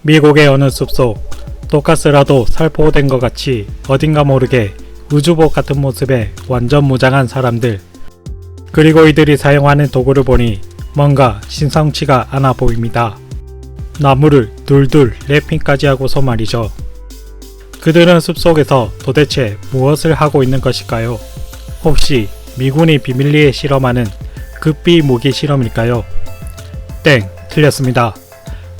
미국의 어느 숲속, 독가스라도 살포된 것 같이 어딘가 모르게 우주복 같은 모습의 완전 무장한 사람들. 그리고 이들이 사용하는 도구를 보니 뭔가 신성치가 않아 보입니다. 나무를 둘둘 랩핑까지 하고서 말이죠. 그들은 숲속에서 도대체 무엇을 하고 있는 것일까요? 혹시 미군이 비밀리에 실험하는 극비 무기 실험일까요? 땡, 틀렸습니다.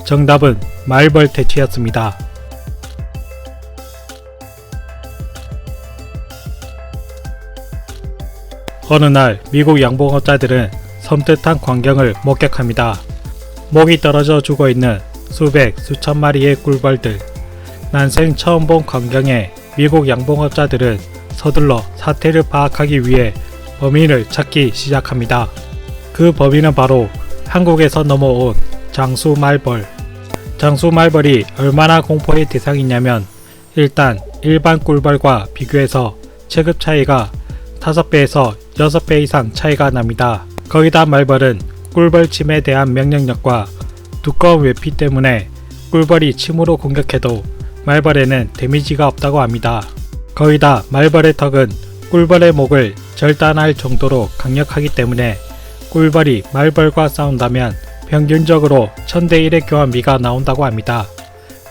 정답은 말벌 퇴치였습니다. 어느 날 미국 양봉업자들은 섬뜩한 광경을 목격합니다. 목이 떨어져 죽어있는 수백, 수천 마리의 꿀벌들. 난생 처음 본 광경에 미국 양봉업자들은 서둘러 사태를 파악하기 위해 범인을 찾기 시작합니다. 그 범인은 바로 한국에서 넘어온 장수말벌. 장수말벌이 얼마나 공포의 대상이냐면 일단 일반 꿀벌과 비교해서 체급 차이가 5배에서 6배 이상 차이가 납니다. 거기다 말벌은 꿀벌 침에 대한 면역력과 두꺼운 외피 때문에 꿀벌이 침으로 공격해도 말벌에는 데미지가 없다고 합니다. 거기다 말벌의 턱은 꿀벌의 목을 절단할 정도로 강력하기 때문에 꿀벌이 말벌과 싸운다면 평균적으로 1000대1의 교환비가 나온다고 합니다.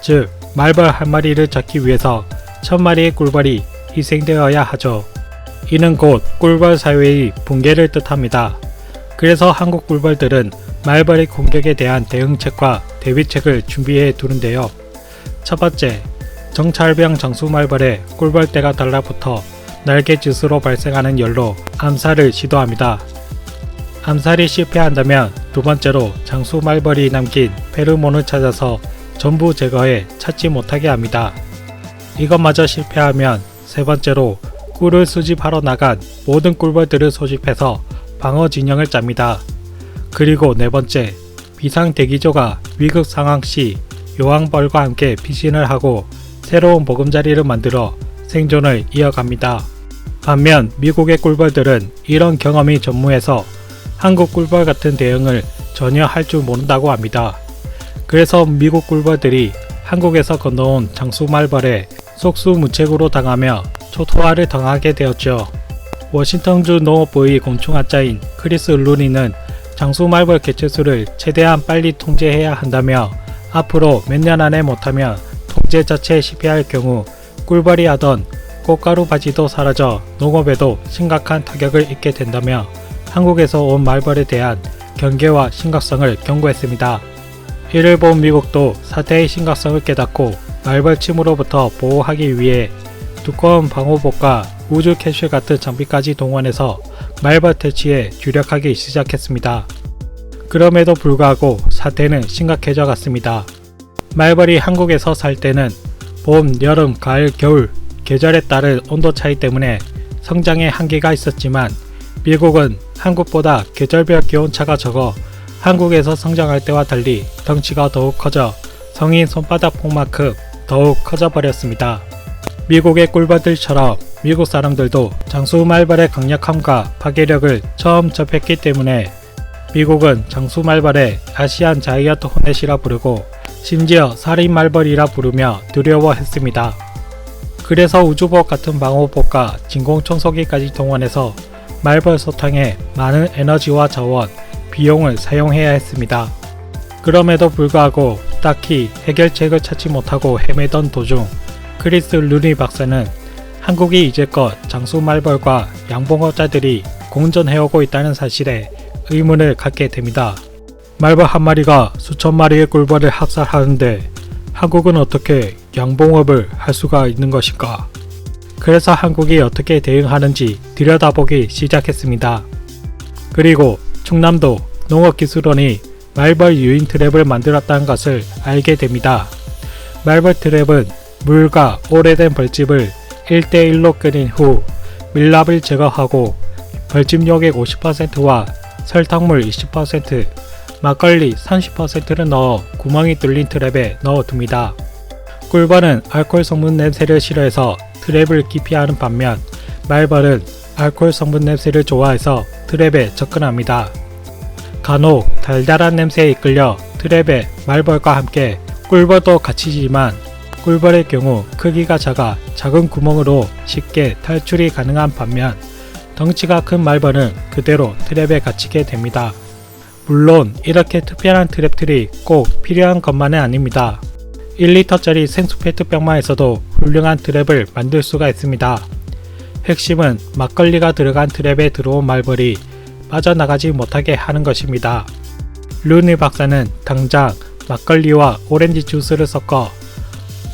즉 말벌 한 마리를 잡기 위해서 1000마리의 꿀벌이 희생되어야 하죠. 이는 곧 꿀벌 사회의 붕괴를 뜻합니다. 그래서 한국 꿀벌들은 말벌의 공격에 대한 대응책과 대비책을 준비해 두는데요. 첫 번째, 정찰병 장수말벌에 꿀벌떼가 달라붙어 날갯짓으로 발생하는 열로 암살을 시도합니다. 암살이 실패한다면 두 번째로 장수말벌이 남긴 페르몬을 찾아서 전부 제거해 찾지 못하게 합니다. 이것마저 실패하면 세 번째로 꿀을 수집하러 나간 모든 꿀벌들을 소집해서 방어 진영을 짭니다. 그리고 네 번째, 비상대기조가 위급 상황 시 여왕벌과 함께 피신을 하고 새로운 보금자리를 만들어 생존을 이어갑니다. 반면 미국의 꿀벌들은 이런 경험이 전무해서 한국 꿀벌 같은 대응을 전혀 할 줄 모른다고 합니다. 그래서 미국 꿀벌들이 한국에서 건너온 장수말벌에 속수무책으로 당하며 초토화를 당하게 되었죠. 워싱턴주 농업부의 곤충학자인 크리스 루니는 장수말벌 개체수를 최대한 빨리 통제해야 한다며 앞으로 몇 년 안에 못하면 통제 자체에 실패할 경우 꿀벌이 하던 꽃가루 바지도 사라져 농업에도 심각한 타격을 입게 된다며 한국에서 온 말벌에 대한 경계와 심각성을 경고했습니다. 이를 본 미국도 사태의 심각성을 깨닫고 말벌 침으로부터 보호하기 위해 두꺼운 방호복과 우주 캡슐 같은 장비까지 동원해서 말벌 퇴치에 주력하기 시작했습니다. 그럼에도 불구하고 사태는 심각해져 갔습니다. 말벌이 한국에서 살 때는 봄, 여름, 가을, 겨울 계절에 따른 온도 차이 때문에 성장에 한계가 있었지만 미국은 한국보다 계절별 기온차가 적어 한국에서 성장할 때와 달리 덩치가 더욱 커져 성인 손바닥 폭만큼 더욱 커져 버렸습니다. 미국의 꿀벌들처럼 미국 사람들도 장수말벌의 강력함과 파괴력을 처음 접했기 때문에 미국은 장수말벌에 아시안 자이언트 호넷이라 부르고 심지어 살인말벌이라 부르며 두려워했습니다. 그래서 우주복 같은 방호복과 진공청소기까지 동원해서 말벌 소탕에 많은 에너지와 자원, 비용을 사용해야 했습니다. 그럼에도 불구하고 딱히 해결책을 찾지 못하고 헤매던 도중 크리스 루니 박사는 한국이 이제껏 장수말벌과 양봉업자들이 공존해오고 있다는 사실에 의문을 갖게 됩니다. 말벌 한 마리가 수천 마리의 꿀벌을 학살하는데 한국은 어떻게 양봉업을 할 수가 있는 것일까? 그래서 한국이 어떻게 대응하는지 들여다보기 시작했습니다. 그리고 충남도 농업기술원이 말벌 유인 트랩을 만들었다는 것을 알게 됩니다. 말벌 트랩은 물과 오래된 벌집을 1대1로 끓인 후 밀랍을 제거하고 벌집 용액 50%와 설탕물 20%, 막걸리 30%를 넣어 구멍이 뚫린 트랩에 넣어둡니다. 꿀벌은 알코올 성분 냄새를 싫어해서 트랩을 기피하는 반면 말벌은 알코올 성분 냄새를 좋아해서 트랩에 접근합니다. 간혹 달달한 냄새에 이끌려 트랩에 말벌과 함께 꿀벌도 갇히지만 꿀벌의 경우 크기가 작아 작은 구멍으로 쉽게 탈출이 가능한 반면 덩치가 큰 말벌은 그대로 트랩에 갇히게 됩니다. 물론 이렇게 특별한 트랩들이 꼭 필요한 것만은 아닙니다. 1리터짜리 생수 페트병만 있어도 훌륭한 트랩을 만들 수가 있습니다. 핵심은 막걸리가 들어간 트랩에 들어온 말벌이 빠져나가지 못하게 하는 것입니다. 루니 박사는 당장 막걸리와 오렌지 주스를 섞어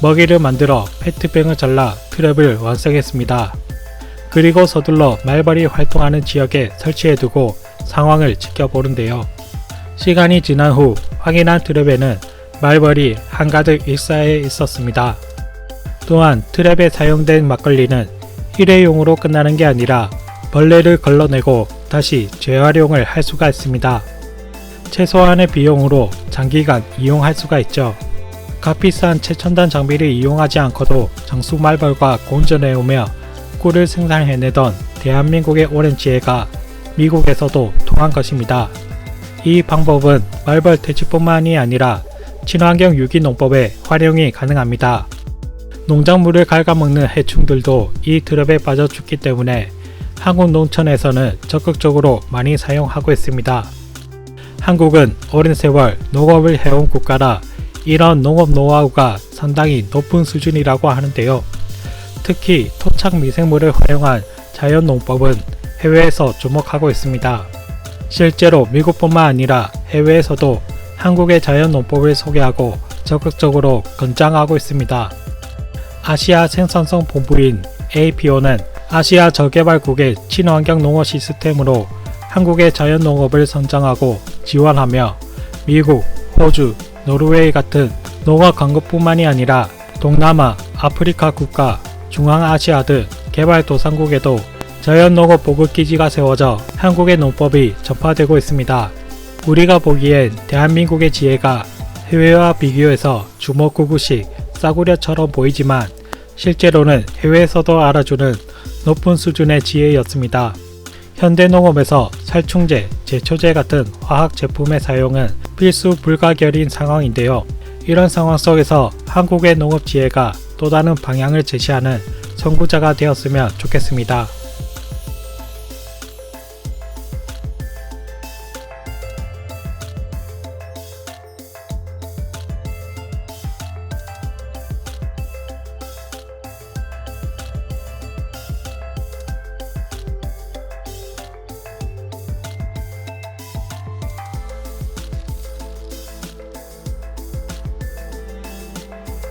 먹이를 만들어 페트병을 잘라 트랩을 완성했습니다. 그리고 서둘러 말벌이 활동하는 지역에 설치해두고 상황을 지켜보는데요. 시간이 지난 후 확인한 트랩에는 말벌이 한가득 일사해 있었습니다. 또한 트랩에 사용된 막걸리는 일회용으로 끝나는 게 아니라 벌레를 걸러내고 다시 재활용을 할 수가 있습니다. 최소한의 비용으로 장기간 이용할 수가 있죠. 값비싼 최첨단 장비를 이용하지 않고도 장수 말벌과 공존해오며 꿀을 생산해내던 대한민국의 오랜 지혜가 미국에서도 통한 것입니다. 이 방법은 말벌 퇴치뿐만이 아니라 친환경 유기농법에 활용이 가능합니다. 농작물을 갉아먹는 해충들도 이 트랩에 빠져 죽기 때문에 한국 농촌에서는 적극적으로 많이 사용하고 있습니다. 한국은 오랜 세월 농업을 해온 국가라 이런 농업 노하우가 상당히 높은 수준이라고 하는데요. 특히 토착 미생물을 활용한 자연농법은 해외에서 주목하고 있습니다. 실제로 미국뿐만 아니라 해외에서도 한국의 자연농법을 소개하고 적극적으로 권장하고 있습니다. 아시아 생산성 본부인 APO는 아시아 저개발국의 친환경 농업 시스템으로 한국의 자연농업을 선정하고 지원하며 미국, 호주, 노르웨이 같은 농업 강국뿐만이 아니라 동남아, 아프리카 국가, 중앙아시아 등 개발도상국에도 자연농업 보급기지가 세워져 한국의 농법이 전파되고 있습니다. 우리가 보기엔 대한민국의 지혜가 해외와 비교해서 주먹구구식 싸구려처럼 보이지만 실제로는 해외에서도 알아주는 높은 수준의 지혜였습니다. 현대농업에서 살충제, 제초제 같은 화학 제품의 사용은 필수 불가결인 상황인데요. 이런 상황 속에서 한국의 농업 지혜가 또 다른 방향을 제시하는 선구자가 되었으면 좋겠습니다.